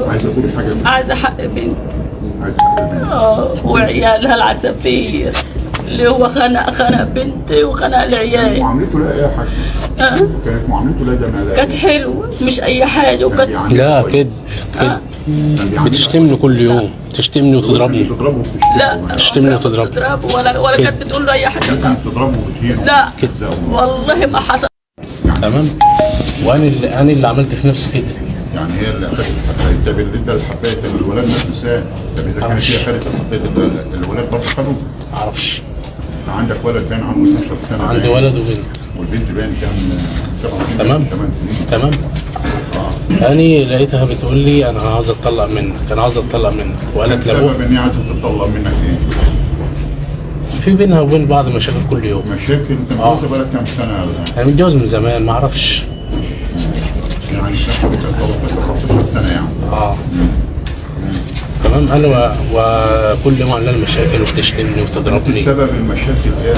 عايزه تقولي حاجه؟ عايزه حق بنتي. عايزه حق بنتي. وعيالها العسافير اللي هو خنق بنتي وخنق العيال. معاملته لا يا حاج. كانت معاملته لا جمال. كانت حلوه مش اي حاجه وكانت لا كده بتشتمني كل يوم، تشتمني وتضربني. تضربه لا تشتمني وتضربني تضربه ولا كانت بتقول له اي حاجه. كانت تضربه وبتهينه. لا والله ما حصل. تمام. وانا اللي عملت في نفسي كده. يعني هي اللي اخذت الحبايه. طب انت الحبايه الولاد نفسها، طب اذا كانت هي خدت الحبايه الولاد برضه خدوا؟ معرفش. عندك ولد باين عنده 12 سنه. عندي ولد وبنت. والبنت باين كام 7 سنين. تمام 8 سنين. تمام. أنا لقيتها بتقول لي أنا عاوز أتطلق منك، أنا عاوز أتطلق منك، وقالت لأبوها. السبب إن هي عايزة تتطلق منك إيه؟ في بينها وبين بعض مشاكل كل يوم. مشاكل؟ أنت متجوزة بقالك كام سنة؟ أنا متجوز من زمان ما أعرفش. يعني شكلك 13 سنة يعني. تمام. أنا وكل يوم عندنا مشاكل وبتشتمني وتضربني. سبب المشاكل إيه؟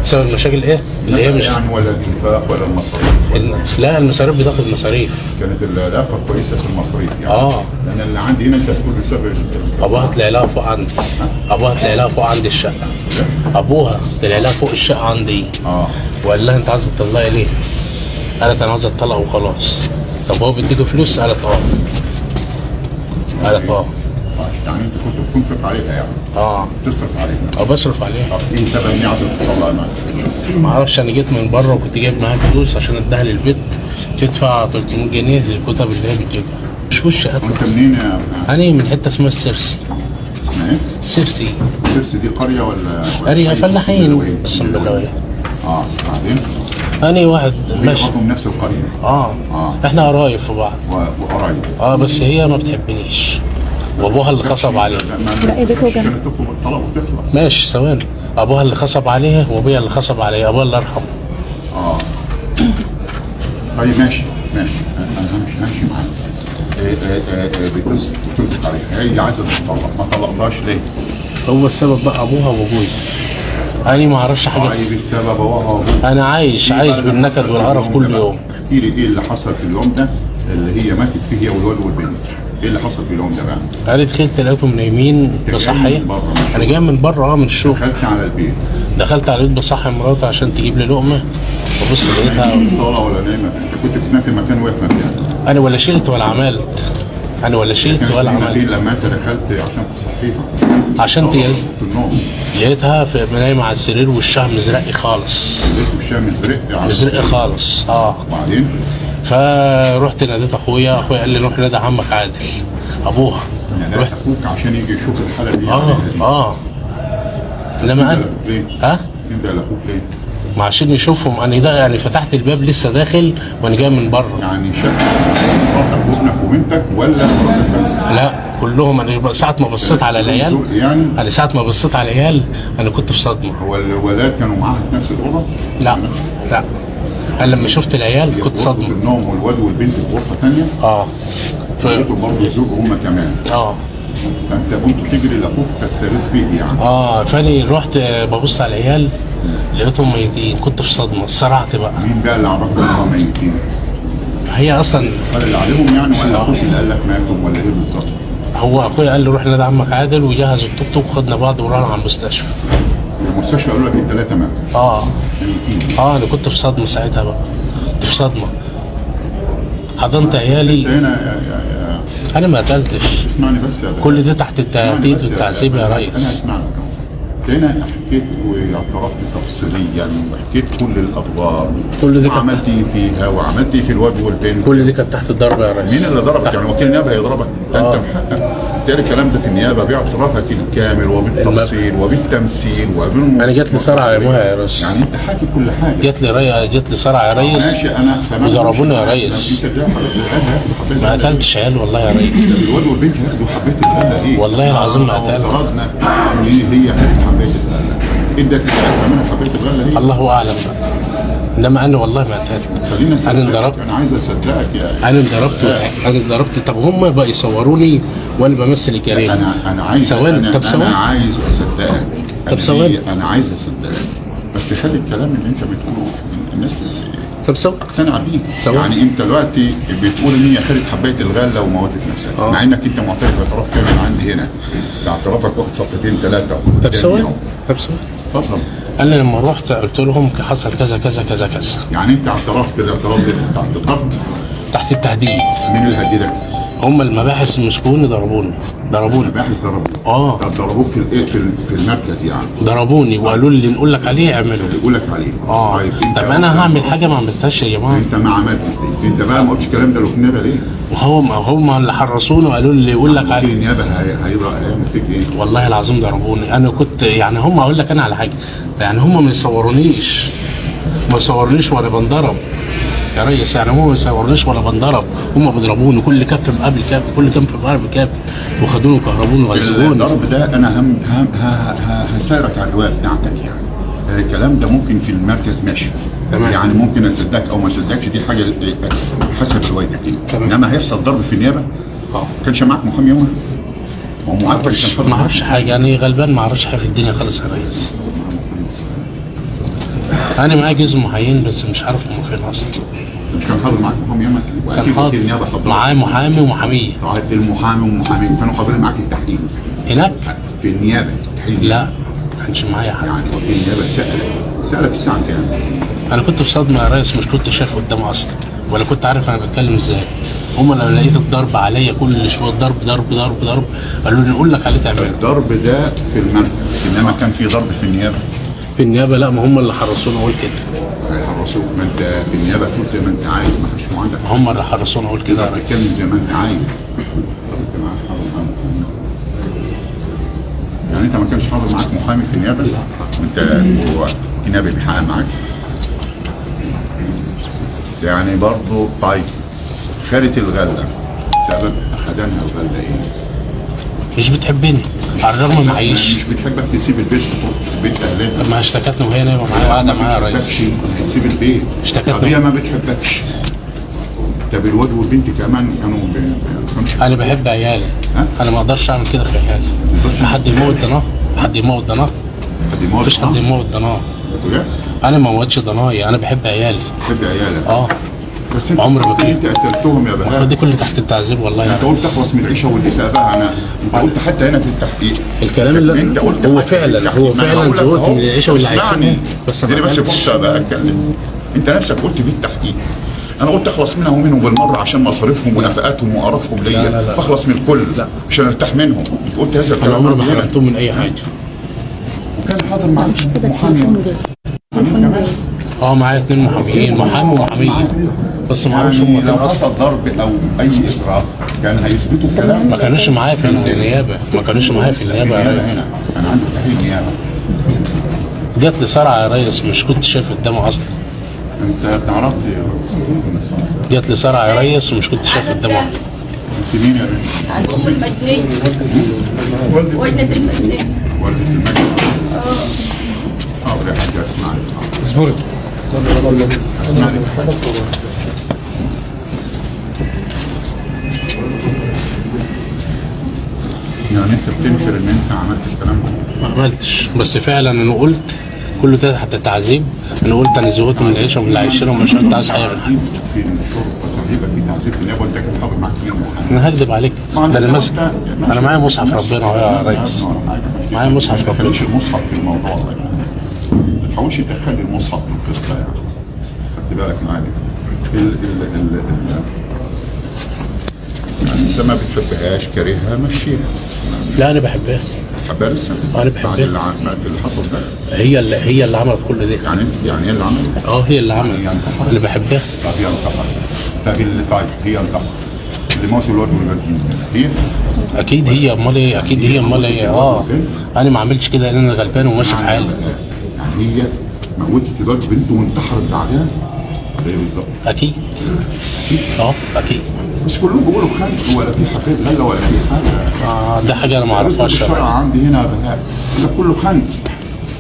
سبب المشاكل إيه؟ اللي هي مش يعني ولا الإنفاق ولا المصاريف؟ لا المصاريف بتاخد مصاريف. كانت العلاقة كويسة في المصاريف يعني. لأن اللي عندي هنا أنت تقول بسبب أبوها طلع لها فوق عندي. أبوها طلع لها فوق عندي الشقة. أبوها طلع لها فوق الشقة عندي. وقال لها أنت عايزة تطلقي ليه؟ قالت أنا عايزة أطلق وخلاص. طب هو بيديكوا فلوس؟ قالت قالت يعني انت كنت بتنفق عليها يعني؟ بتصرف عليها؟ بصرف عليها. ايه سبب ان هي عايزه تطلع معاك؟ ما اعرفش. انا جيت من بره وكنت جايب معايا فلوس عشان اديها للبيت تدفع 300 جنيه للكتب اللي هي بتجيبها. مش وش قتل. وانت منين يا؟ انا من حته اسمها السرسي. اسمها ايه؟ السرسي. السرسي دي قريه ولا؟ قريه فلاحين. اقسم بالله. بعدين؟ أنا واحد ماشي من نفس القريه. احنا قرايب في بعض. وقرايب. بس هي ما بتحبنيش. وابوها اللي خصب عليها. لا ايدك وجعت. ماشي ثواني. ابوها اللي خصب عليها وابويا اللي خصب عليها. ابوها الله يرحمه. طيب ماشي انا همشي معاك. بتنفق عليها. هي عايزه تطلق، ما طلقناش ليه؟ هو السبب بقى ابوها وابويا. انا ما اعرفش حاجه. طيب السبب ابوها وابوها. انا عايش بالنكد والقرف كل يوم. احكي لي ايه اللي حصل في اليوم ده اللي هي ماتت فيه هي والولد والبنت؟ ايه اللي حصل في اليوم ده بقى؟ انا دخلت لقيتهم نايمين بصحيه. انا جاي من بره من الشغل. دخلت على البيت. دخلت على البيت بصحي مراتي عشان تجيب لي لقمه. ببص لقيتها الصاله ولا نايمه؟ انت كنت بتنام في مكان واقف مكان؟ انا ولا شلت ولا عملت. انا ولا شلت ولا عملت. لما انت دخلت عشان تصحيها عشان في النوم لقيتها في نايمه على السرير وشها مزرقي خالص. وشها مزرقي خالص. وبعدين فرحت ناديت اخويا قال لي روح نادي عمك عادل ابوها. يعني رحت اخوك عشان يجي يشوف الحاله دي؟ انما انا مين ده لاخوك ليه؟ ما عشان يشوفهم. انا ده يعني فتحت الباب لسه داخل وانا جاي من بره. يعني شاف مراتك وابنك وبنتك ولا مراتك بس؟ لا كلهم. انا ساعه ما بصيت على العيال يعني انا ساعه ما بصيت على العيال انا كنت في صدمه. هو الولاد كانوا معاها في نفس الاوضه؟ لا انا لما شفت العيال كنت صدمه. النوم والواد والبنت في غرفه ثانيه؟ لقيتوا برضه الزوج هم كمان؟ فانت قمت تجري لاخوك تستغيث بيه يعني؟ فاني رحت ببص على العيال لقيتهم ميتين. كنت في صدمه. سرعت بقى. مين بقى اللي عرفك انهم ميتين؟ هي اصلا قال اللي عليهم يعني ولا اخوك اللي قال لك ماتوا ولا ايه بالظبط؟ هو اخويا قال لي روح نادي عمك عادل وجهز التوك توك وخدنا بعض ورحنا على المستشفى. المستشفى قالوا لك الثلاثه ماتوا؟ ميتين. انا كنت في صدمه ساعتها بقى. كنت في صدمه. حضنت عيالي. هنا انا ما قتلتش. اسمعني بس يا كل ده تحت التهديد والتعذيب يا ريس. انا اسمعك. هنا حكيت واعترفت تفصيليا وحكيت كل الادوار. كل دي عملت ايه فيها وعملت ايه في الواد والبنت. كل دي كانت تحت الضرب يا ريس. مين اللي ضربك؟ يعني وكيل النيابه هيضربك؟ انت محقق. بالتالي الكلام ده في النيابه باعترافك الكامل وبالتفصيل وبالتمثيل انا جات لي صرع يا موها يا ريس. يعني انت حاكي كل حاجه. جات لي صرع يا ريس. ماشي انا وضربوني يا ريس. انت ازاي حضرتك ما قتلتش عيال والله يا ريس. الواد والبنت هياخدوا حبايه الغله ايه؟ والله العظيم ما قتلت. افترضنا ان هي خدت حبايه الغله. ادت كمان حبايه الغله ايه؟ الله اعلم بقى. انما انا والله ما قتلت. انا انضربت. انا عايز اصدقك يا انا انضربت. طب هم بقى يصوروني وانا بمثل الجريمه. انا عايز ثواني. طب ثواني. انا عايز اصدقك. طب ثواني. انا عايز اصدقك بس خلي الكلام اللي انت بتقوله الناس طب سوا اقتنع بيه. سوا. يعني انت دلوقتي بتقول ان هي خدت حبايه الغله وموتت نفسها، مع انك انت معترف اعتراف كامل عندي هنا، ده اعترافك واخد صفحتين ثلاثه. طب سوا طب سوا. اتفضل. قال لي لما رحت قلت لهم حصل كذا كذا كذا كذا. يعني انت اعترفت الاعتراف ده تحت الضغط؟ تحت التهديد. مين اللي هددك؟ هم المباحث مسكوني ضربوني. المباحث ضربوك؟ طب ضربوك في الايه في المركز يعني؟ ضربوني وقالوا لي نقول لك عليه اعمله. يقول لك عليه. طيب طب انا هعمل حاجه ما عملتهاش يا جماعه. انت ما عملتش دي، انت بقى ما قلتش الكلام ده للنيابه ليه؟ وهم اللي حرصوني وقالوا لي يقول لك عليه. النيابه هيعمل فيك ايه؟ والله العظيم ضربوني. انا كنت يعني هم اقول لك انا على حاجه، يعني هم ما يصورونيش وانا بنضرب يا ريس، يعني هم ما يصورونيش وانا بنضرب، هم بيضربوني كل كف مقابل كف، كل كف مقابل كف، وخدوني وكهربوني وغزلوني. الضرب ده انا هسيرك على الروايه بتاعتك يعني. الكلام ده ممكن في المركز ماشي تمام. يعني ممكن اصدقك او ما اصدقكش، دي حاجه حسب روايتك دي. انما هيحصل ضرب في النيابه؟ ما كانش معاك محامي يومها؟ ما اعرفش حاجه يعني، غلبان ما اعرفش حاجه في الدنيا خالص يا ريس. انا معايا جزء محامين بس مش عارف هم فين اصلا. مش كان حاضر معاك محامي يومها؟ كان حاضر معايا محامي ومحاميه. طيب المحامي والمحامين كانوا حاضرين معاك التحقيق هناك؟ في النيابه التحقيق؟ لا ما كانش معايا حد. يعني في النيابه سالك الساعه كام؟ انا كنت في صدمه يا ريس، مش كنت شايف قدامي اصلا ولا كنت عارف انا بتكلم ازاي. هم لما لقيت الضرب عليا كل شويه ضرب ضرب ضرب ضرب، قالوا لي نقول لك عليه تعمله. الضرب ده في المركز، انما كان في ضرب في النيابه؟ في النيابه لا، ما هم اللي حرصوني اقول كده. هيحرصوك؟ ما انت في النيابه تقول زي ما انت عايز، ما فيش عندك. هم اللي حرصوني اقول كده يا ريس. تتكلم زي ما انت عايز. يعني انت ما كانش حاضر معاك محامي في النيابه؟ لا. انت هو النيابه بيحقق معاك؟ يعني برضه طيب خالة الغله سبب اخدانها الغله ايه؟ مش بتحبني على الرغم معيش. مش بتحبك تسيب البيت تروح بيت اهلها؟ طب ما اشتكتنا وهي نايمه معايا وقاعده معايا يا ريس. تسيب البيت؟ اشتكتنا. طب هي ما بتحبكش. طب الواد والبنت كمان كانوا انا بحب عيالي. انا ما اقدرش اعمل كده في عيالي. حد يموت ضناه؟ حد يموت ضناه؟ مفيش حد يموت ضناه. انا ما موتش ضنايا، انا بحب عيالي. بحب عيالك؟ بس انت عمري ما كنت انت قتلتهم يا بهاء. دي كله تحت التعذيب والله. انت قلت تخلص من العيشه واللي بقى انا، انت قلت حتى هنا في التحقيق الكلام اللي انت قلت هو فعلا زهقت من العيشه واللي عايشينها. بس اديني بس فرصه بقى اتكلم. انت نفسك قلت في التحقيق انا قلت اخلص منها ومنهم بالمره عشان مصاريفهم ونفقاتهم وقرفهم ليا، فاخلص من الكل عشان ارتاح منهم. انت قلت هذا الكلام. انا عمري ما حرمتهم من اي حاجه. وكان حاضر معاك محامي كمان؟ معايا 2 محاميين، محامي ومحاميه، بس ما اعرفش هم لو حصل ضرب او اي اجراء كان هيثبتوا الكلام. ما كانوش معايا في النيابه، ما كانوش معايا في النيابه. هنا انا عندي تحقيق نيابه. جات لي صرعه يا ريس، مش كنت شايف قدامي اصلا. انت تعرفت جات لي صرعه يا ريس ومش كنت شايف قدامي. انت مين يا بنت؟ عندكم المجنين. والدة المجنين. والدة المجنين. ولا حاجه اسمعني. اصبري. اسمعني. يعني انت بتنكر ان انت عملت الكلام ده؟ ما عملتش، بس فعلا انا قلت كل ده تحت التعذيب. انا قلت انا زهقت من العيشه ومن اللي عايشينها ومش انت عايز حاجه. في الشرطه يبقى في تعذيب في النيابه وانت كنت حاضر معاك فيه محامي. انا هكذب عليك؟ ده انا ماسك، انا معايا مصحف ربنا اهو يا ريس. معايا مصحف ربنا. ما تخليش المصحف في الموضوع ده. ما تحاولش تدخل المصحف في القصه يعني. خدت بالك معايا؟ انت ما بتحبهاش كارهها مشيها. لا انا بحبها. بحبها لسه؟ انا بحبها. بعد اللي حصل ده هي اللي عملت كل ده. يعني هي اللي عملت؟ هي اللي عملت. اللي بحبها. طب هي انتحرت. طيب هي انتحرت. اللي موت الواد والبنت هي؟ اكيد هي، امال ايه؟ اكيد هي، امال ايه؟ انا ما عملتش كده لان انا غلبان وماشي في حالي. يعني هي موتت الواد والبنت وانتحرت بعدها؟ ايه بالظبط؟ اكيد. اكيد. بس كلهم بيقولوا خنق ولا في حكايه غله ولا في حاجه. ده حاجه انا ما اعرفهاش. الشرع عندي هنا بهاء ده كله خنق.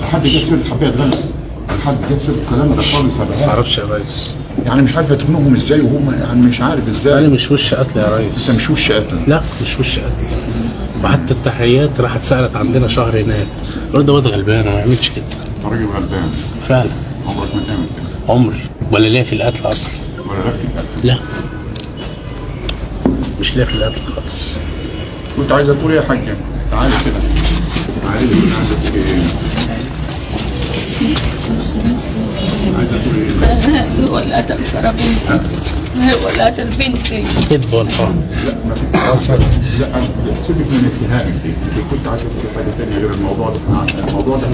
لحد جاب سيره حكايه غله، لحد جاب سيره الكلام ده خالص يا بهاء. ما اعرفش يا ريس. يعني مش عارف يتخنقهم ازاي وهم يعني مش عارف ازاي. انا مش وش قتل يا ريس. انت مش وش قتل؟ لا مش وش قتل. وحتى التحريات راحت سالت عندنا شهر هناك، قلت ده واد غلبان ما يعملش كده. راجل غلبان فعلا. عمرك ما تعمل كده. عمري. ولا ليه في القتل اصلا؟ ولا لك في القتل؟ لا مش ليه في القتل خالص. كنت عايزه تقول ايه يا حاجه؟ تعالي كده، تعالي كده، عايزه تقول ايه؟ عايزه تقول ايه؟ هو اللي قتل سارة بنتي، هو اللي قتل بنتي. كذب ولا لا ما في لا سيبك من اتهامك دي، انت كنت عايزه تقول حاجه ثانيه غير الموضوع ده. الموضوع ده